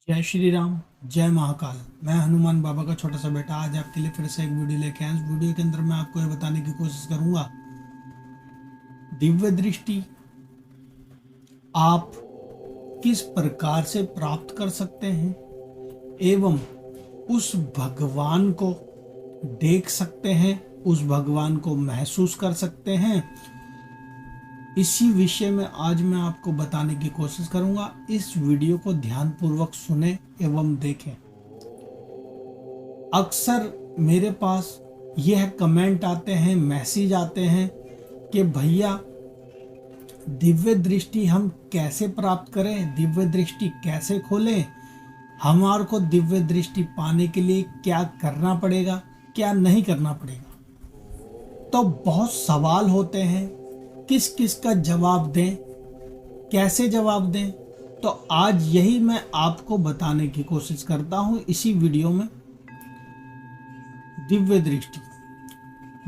जय श्री राम। जय महाकाल। मैं हनुमान बाबा का छोटा सा बेटा आज आपके लिए फिर से एक वीडियो लेके आया। इस वीडियो के अंदर मैं आपको ये बताने की कोशिश करूंगा, दिव्य दृष्टि आप किस प्रकार से प्राप्त कर सकते हैं एवं उस भगवान को देख सकते हैं, उस भगवान को महसूस कर सकते हैं। इसी विषय में आज मैं आपको बताने की कोशिश करूंगा। इस वीडियो को ध्यानपूर्वक सुने एवं देखें। अक्सर मेरे पास यह कमेंट आते हैं, मैसेज आते हैं कि भैया दिव्य दृष्टि हम कैसे प्राप्त करें, दिव्य दृष्टि कैसे खोलें, हमारे को दिव्य दृष्टि पाने के लिए क्या करना पड़ेगा, क्या नहीं करना पड़ेगा। तो बहुत सवाल होते हैं, किस किस का जवाब दें, कैसे जवाब दें। तो आज यही मैं आपको बताने की कोशिश करता हूं इसी वीडियो में। दिव्य दृष्टि,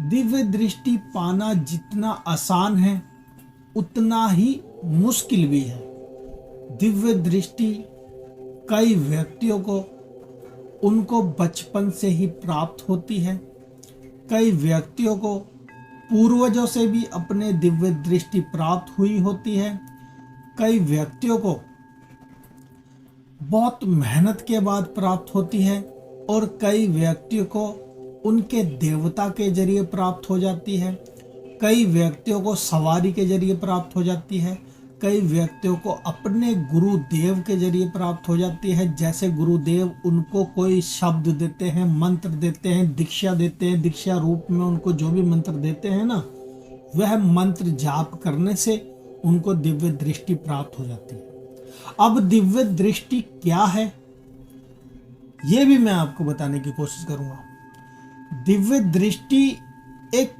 दिव्य दृष्टि पाना जितना आसान है उतना ही मुश्किल भी है। दिव्य दृष्टि कई व्यक्तियों को उनको बचपन से ही प्राप्त होती है, कई व्यक्तियों को पूर्वजों से भी अपने दिव्य दृष्टि प्राप्त हुई होती है, कई व्यक्तियों को बहुत मेहनत के बाद प्राप्त होती है और कई व्यक्तियों को उनके देवता के जरिए प्राप्त हो जाती है, कई व्यक्तियों को सवारी के जरिए प्राप्त हो जाती है, कई व्यक्तियों को अपने गुरुदेव के जरिए प्राप्त हो जाती है। जैसे गुरुदेव उनको कोई शब्द देते हैं, मंत्र देते हैं, दीक्षा देते हैं, दीक्षा रूप में उनको जो भी मंत्र देते हैं ना, वह मंत्र जाप करने से उनको दिव्य दृष्टि प्राप्त हो जाती है। अब दिव्य दृष्टि क्या है यह भी मैं आपको बताने की कोशिश करूंगा। दिव्य दृष्टि एक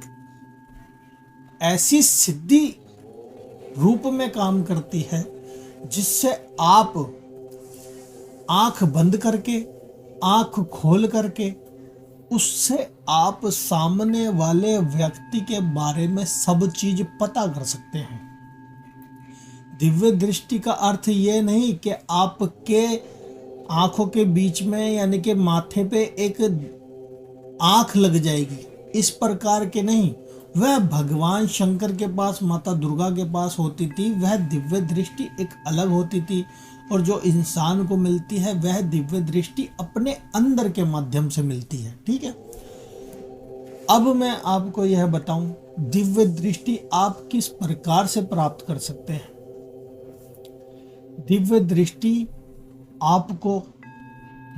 ऐसी सिद्धि रूप में काम करती है जिससे आप आंख बंद करके, आंख खोल करके उससे आप सामने वाले व्यक्ति के बारे में सब चीज पता कर सकते हैं। दिव्य दृष्टि का अर्थ ये नहीं कि आपके आंखों के बीच में यानी कि माथे पे एक आंख लग जाएगी, इस प्रकार के नहीं। वह भगवान शंकर के पास, माता दुर्गा के पास होती थी, वह दिव्य दृष्टि एक अलग होती थी। और जो इंसान को मिलती है वह दिव्य दृष्टि अपने अंदर के माध्यम से मिलती है। ठीक है, अब मैं आपको यह बताऊं दिव्य दृष्टि आप किस प्रकार से प्राप्त कर सकते हैं। दिव्य दृष्टि आपको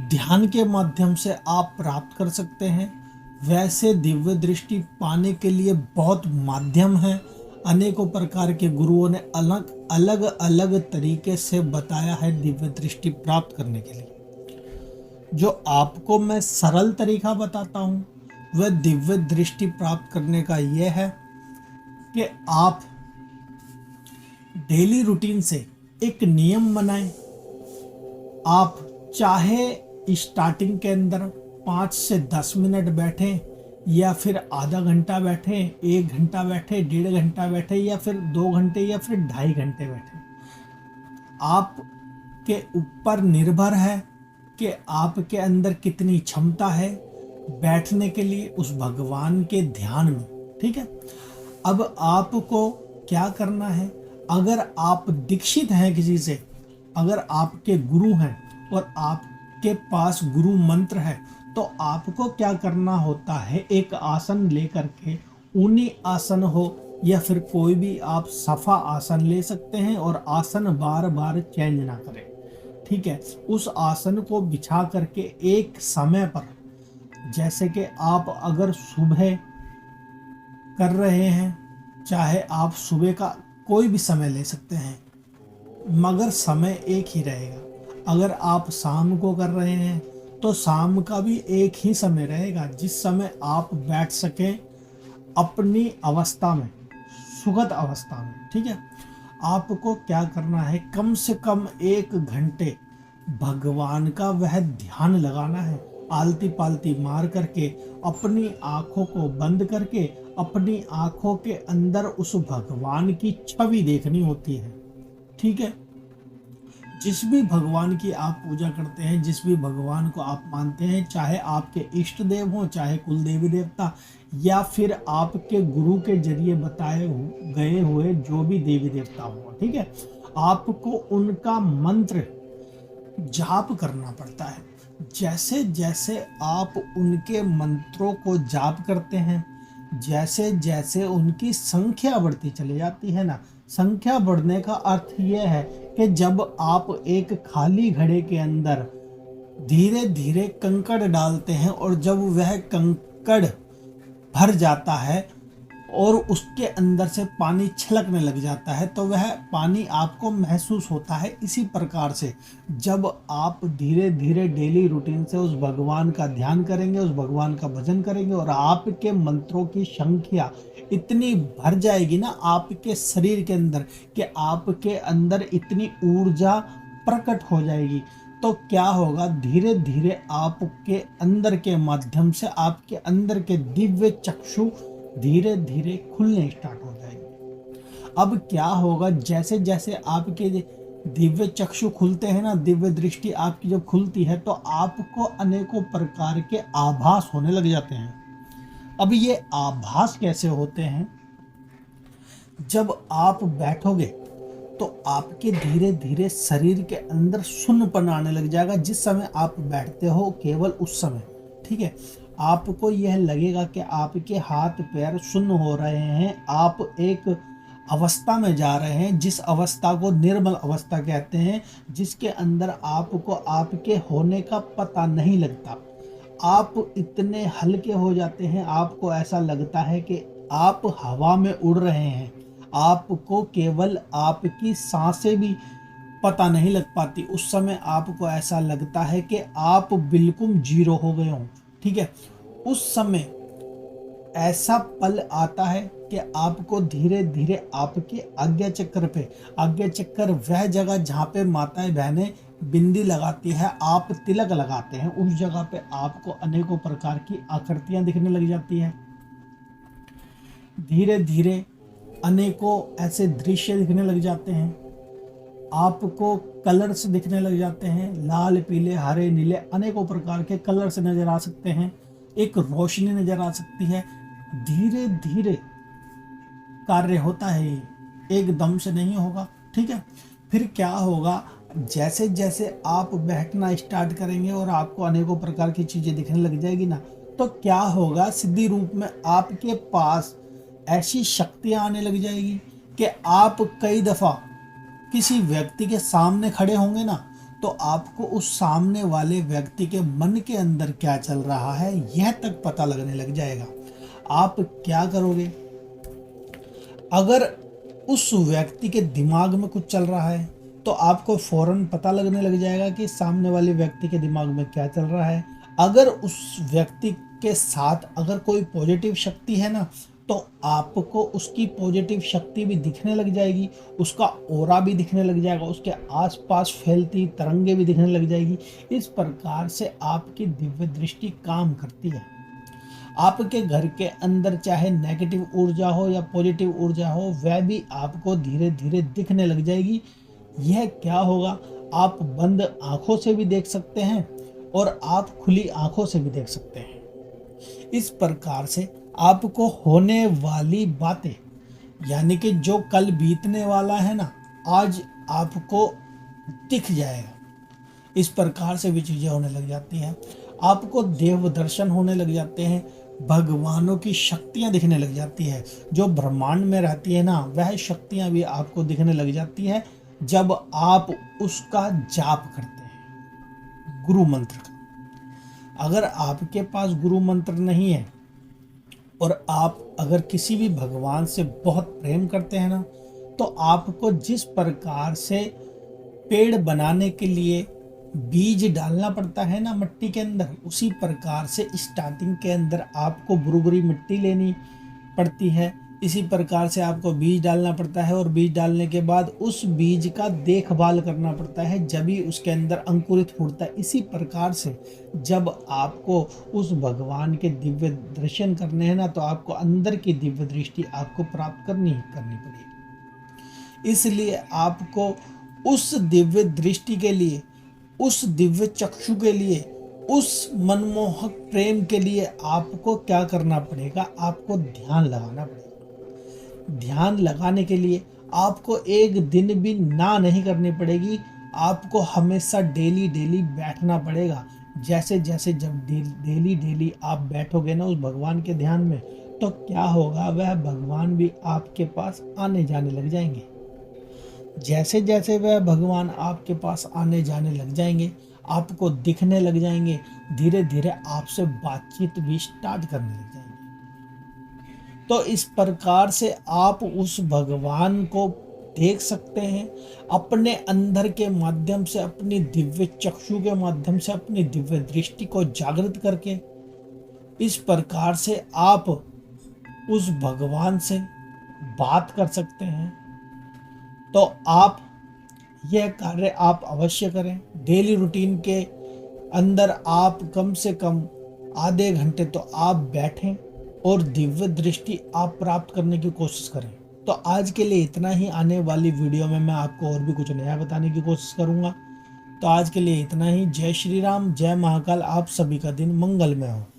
ध्यान के माध्यम से आप प्राप्त कर सकते हैं। वैसे दिव्य दृष्टि पाने के लिए बहुत माध्यम हैं, अनेकों प्रकार के गुरुओं ने अलग अलग तरीके से बताया है दिव्य दृष्टि प्राप्त करने के लिए। जो आपको मैं सरल तरीका बताता हूँ वह दिव्य दृष्टि प्राप्त करने का यह है कि आप डेली रूटीन से एक नियम बनाएं। आप चाहे स्टार्टिंग के अंदर 5 से 10 मिनट बैठें या फिर आधा घंटा बैठें, 1 घंटा बैठें, 1.5 घंटा बैठें या फिर 2 घंटे या फिर 2.5 घंटे बैठें। आपके ऊपर निर्भर है कि आपके अंदर कितनी क्षमता है बैठने के लिए उस भगवान के ध्यान में। ठीक है, अब आपको क्या करना है, अगर आप दीक्षित हैं किसी से, अगर आपके गुरु हैं और आपके पास गुरु मंत्र है, तो आपको क्या करना होता है, एक आसन लेकर के, ऊनी आसन हो या फिर कोई भी आप सफा आसन ले सकते हैं और आसन बार बार चेंज ना करें। ठीक है, उस आसन को बिछा करके एक समय पर, जैसे कि आप अगर सुबह कर रहे हैं, चाहे आप सुबह का कोई भी समय ले सकते हैं मगर समय एक ही रहेगा। अगर आप शाम को कर रहे हैं तो शाम का भी एक ही समय रहेगा जिस समय आप बैठ सकें अपनी अवस्था में, सुगत अवस्था में। ठीक है, आपको क्या करना है, कम से कम 1 घंटे भगवान का वह ध्यान लगाना है। आलती पालती मार करके अपनी आंखों को बंद करके अपनी आंखों के अंदर उस भगवान की छवि देखनी होती है। ठीक है, जिस भी भगवान की आप पूजा करते हैं, जिस भी भगवान को आप मानते हैं, चाहे आपके इष्ट देव हों, चाहे कुल देवी देवता, या फिर आपके गुरु के जरिए गए हुए जो भी देवी देवता हो, ठीक है, आपको उनका मंत्र जाप करना पड़ता है। जैसे जैसे आप उनके मंत्रों को जाप करते हैं, जैसे जैसे उनकी संख्या बढ़ती चली जाती है ना, संख्या बढ़ने का अर्थ यह है कि जब आप एक खाली घड़े के अंदर धीरे धीरे कंकड़ डालते हैं और जब वह कंकड़ भर जाता है और उसके अंदर से पानी छलकने लग जाता है, तो वह पानी आपको महसूस होता है। इसी प्रकार से जब आप धीरे धीरे डेली रूटीन से उस भगवान का ध्यान करेंगे, उस भगवान का भजन करेंगे, और आपके मंत्रों की संख्या इतनी भर जाएगी ना आपके शरीर के अंदर, कि आपके अंदर इतनी ऊर्जा प्रकट हो जाएगी, तो क्या होगा, धीरे धीरे आपके अंदर के माध्यम से आपके अंदर के दिव्य चक्षु धीरे धीरे खुलने स्टार्ट हो जाएंगे। अब क्या होगा, जैसे जैसे आपके दिव्य चक्षु खुलते हैं ना, दिव्य दृष्टि आपकी जब खुलती है, तो आपको अनेकों प्रकार के आभास होने लग जाते हैं। अब ये आभास कैसे होते हैं, जब आप बैठोगे तो आपके धीरे धीरे शरीर के अंदर सुन्नपन आने लग जाएगा। जिस समय आप बैठते हो केवल उस समय, ठीक है, आपको यह लगेगा कि आपके हाथ पैर सुन्न हो रहे हैं, आप एक अवस्था में जा रहे हैं, जिस अवस्था को निर्मल अवस्था कहते हैं, जिसके अंदर आपको आपके होने का पता नहीं लगता। आप इतने हल्के हो जाते हैं, आपको ऐसा लगता है कि आप हवा में उड़ रहे हैं, आपको केवल आपकी सांसें भी पता नहीं लग पाती। उस समय आपको ऐसा लगता है कि आप बिल्कुल जीरो हो गए हों, ठीक है। उस समय ऐसा पल आता है कि आपको धीरे धीरे आपके आज्ञा चक्र पे, आज्ञा चक्र वह जगह जहाँ पे माताएं बहनें बिंदी लगाती है, आप तिलक लगाते हैं, उस जगह पे आपको अनेकों प्रकार की आकृतियां दिखने लग जाती हैं। धीरे धीरे अनेकों ऐसे दृश्य दिखने लग जाते हैं, आपको कलर्स दिखने लग जाते हैं, लाल पीले हरे नीले अनेकों प्रकार के कलर्स नजर आ सकते हैं, एक रोशनी नजर आ सकती है। धीरे धीरे कार्य होता है, ये एकदम से नहीं होगा, ठीक है। फिर क्या होगा, जैसे जैसे आप बैठना स्टार्ट करेंगे और आपको अनेकों प्रकार की चीजें दिखने लग जाएगी ना, तो क्या होगा, सिद्धि रूप में आपके पास ऐसी शक्तियां आने लग जाएगी कि आप कई दफा किसी व्यक्ति के सामने खड़े होंगे ना, तो आपको उस सामने वाले व्यक्ति के मन के अंदर क्या चल रहा है यह तक पता लगने लग जाएगा। आप क्या करोगे, अगर उस व्यक्ति के दिमाग में कुछ चल रहा है तो आपको फौरन पता लगने लग जाएगा कि सामने वाले व्यक्ति के दिमाग में क्या चल रहा है। अगर उस व्यक्ति के साथ अगर कोई पॉजिटिव शक्ति है ना, तो आपको उसकी पॉजिटिव शक्ति भी दिखने लग जाएगी, उसका ऑरा भी दिखने लग जाएगा, उसके आसपास फैलती तरंगे भी दिखने लग जाएगी। इस प्रकार से आपकी दिव्य दृष्टि काम करती है। आपके घर के अंदर चाहे नेगेटिव ऊर्जा हो या पॉजिटिव ऊर्जा हो, वह भी आपको धीरे धीरे दिखने लग जाएगी। यह क्या होगा, आप बंद आंखों से भी देख सकते हैं और आप खुली आंखों से भी देख सकते हैं। इस प्रकार से आपको होने वाली बातें, यानी कि जो कल बीतने वाला है ना, आज आपको दिख जाएगा। इस प्रकार से भी चीजें होने लग जाती हैं। आपको देव दर्शन होने लग जाते हैं, भगवानों की शक्तियां दिखने लग जाती है, जो ब्रह्मांड में रहती है ना, वह शक्तियां भी आपको दिखने लग जाती है जब आप उसका जाप करते हैं, गुरु मंत्र का। अगर आपके पास गुरु मंत्र नहीं है और आप अगर किसी भी भगवान से बहुत प्रेम करते हैं ना, तो आपको जिस प्रकार से पेड़ बनाने के लिए बीज डालना पड़ता है ना मिट्टी के अंदर, उसी प्रकार से स्टार्टिंग के अंदर आपको बुरबुरी मिट्टी लेनी पड़ती है। इसी प्रकार से आपको बीज डालना पड़ता है और बीज डालने के बाद उस बीज का देखभाल करना पड़ता है, जब ही उसके अंदर अंकुरित फूटता है। इसी प्रकार से जब आपको उस भगवान के दिव्य दर्शन करने हैं ना, तो आपको अंदर की दिव्य दृष्टि आपको प्राप्त करनी ही करनी पड़ेगी। इसलिए आपको उस दिव्य दृष्टि के लिए, उस दिव्य चक्षु के लिए, उस मनमोहक प्रेम के लिए आपको क्या करना पड़ेगा? आपको ध्यान लगाना पड़ेगा। ध्यान लगाने के लिए आपको एक दिन भी ना नहीं करनी पड़ेगी। आपको हमेशा डेली डेली बैठना पड़ेगा। जैसे जैसे जब डेली डेली आप बैठोगे ना उस भगवान के ध्यान में, तो क्या होगा? वह भगवान भी आपके पास आने जाने लग जाएंगे। जैसे जैसे वह भगवान आपके पास आने जाने लग जाएंगे, आपको दिखने लग जाएंगे, धीरे धीरे आपसे बातचीत भी स्टार्ट करने लग जाएंगे। तो इस प्रकार से आप उस भगवान को देख सकते हैं अपने अंदर के माध्यम से, अपनी दिव्य चक्षु के माध्यम से, अपनी दिव्य दृष्टि को जागृत करके। इस प्रकार से आप उस भगवान से बात कर सकते हैं। तो आप यह कार्य आप अवश्य करें। डेली रूटीन के अंदर आप कम से कम आधे घंटे तो आप बैठें और दिव्य दृष्टि आप प्राप्त करने की कोशिश करें। तो आज के लिए इतना ही। आने वाली वीडियो में मैं आपको और भी कुछ नया बताने की कोशिश करूंगा। तो आज के लिए इतना ही। जय श्री राम, जय महाकाल। आप सभी का दिन मंगलमय हो।